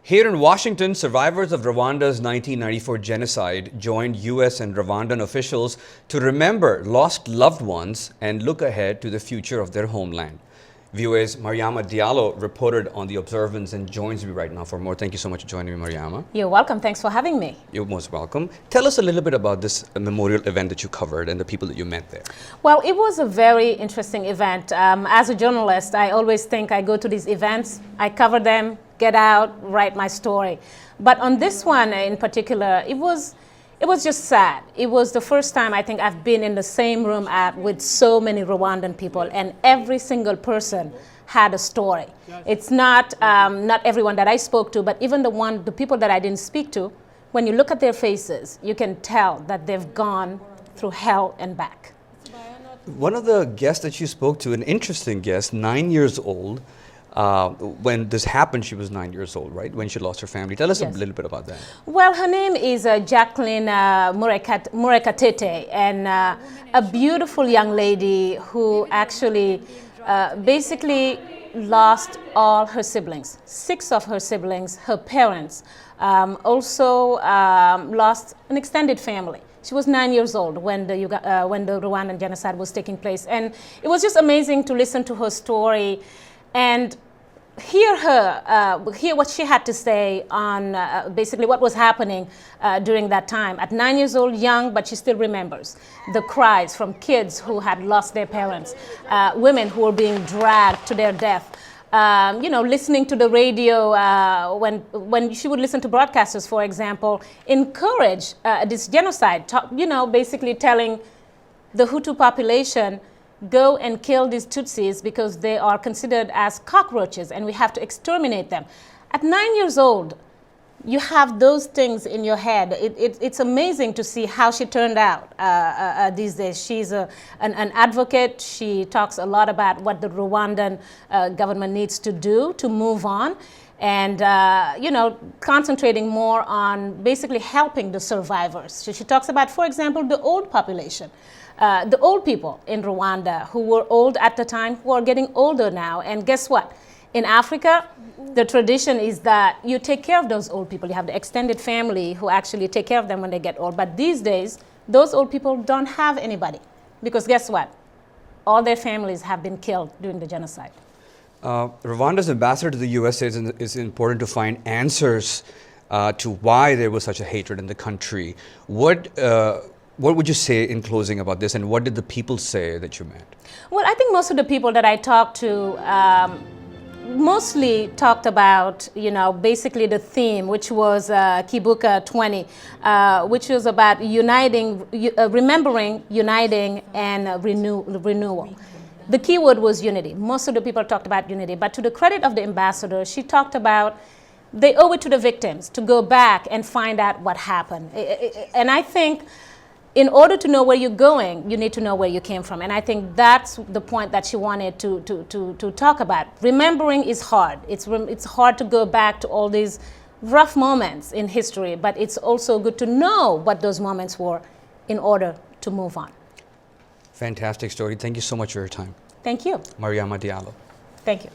Here in Washington, survivors of Rwanda's 1994 genocide joined U.S. and Rwandan officials to remember lost loved ones and look ahead to the future of their homeland. VOA's Mariama Diallo reported on the observance and joins me right now for more. Thank you so much for joining me, Mariama. You're welcome. Thanks for having me. You're most welcome. Tell us a little bit about this memorial event that you covered and the people that you met there. Well, it was a very interesting event. As a journalist, I always think I go to these events, I cover them, get out, write my story. But on this one in particular, it was just sad. It was the first time I think I've been in the same room with so many Rwandan people, and every single person had a story. It's not everyone that I spoke to, but even the people that I didn't speak to, when you look at their faces, you can tell that they've gone through hell and back. One of the guests that you spoke to, an interesting guest, 9 years old, when this happened, she was 9 years old, right? When she lost her family. Tell us a little bit about that. Well, her name is Jacqueline Murekatete, and a beautiful young lady who actually basically lost all her siblings, 6 of her siblings, her parents, also lost an extended family. She was 9 years old when the Rwandan genocide was taking place. And it was just amazing to listen to her story and hear what she had to say on basically what was happening during that time. At 9 years old, young, but she still remembers the cries from kids who had lost their parents, women who were being dragged to their death. Listening to the radio when she would listen to broadcasters, for example, encourage this genocide, basically telling the Hutu population, go and kill these Tutsis because they are considered as cockroaches and we have to exterminate them. At 9 years old, you have those things in your head. It's amazing to see how she turned out these days. She's an advocate. She talks a lot about what the Rwandan government needs to do to move on, and concentrating more on basically helping the survivors. So she talks about, for example, the old population. The old people in Rwanda who were old at the time, who are getting older now. And guess what? In Africa, the tradition is that you take care of those old people. You have the extended family who actually take care of them when they get old. But these days, those old people don't have anybody. Because guess what? All their families have been killed during the genocide. Rwanda's ambassador to the U.S. says it's important to find answers to why there was such a hatred in the country. What would you say in closing about this, and what did the people say that you met? Well, I think most of the people that I talked to mostly talked about, basically the theme, which was Kibuka 20, which was about uniting, remembering, uniting, and renewal. The key word was unity. Most of the people talked about unity, but to the credit of the ambassador, she talked about they owe it to the victims to go back and find out what happened. And I think in order to know where you're going, you need to know where you came from. And I think that's the point that she wanted to talk about. Remembering is hard. It's hard to go back to all these rough moments in history, but it's also good to know what those moments were in order to move on. Fantastic story. Thank you so much for your time. Thank you. Mariama Diallo. Thank you.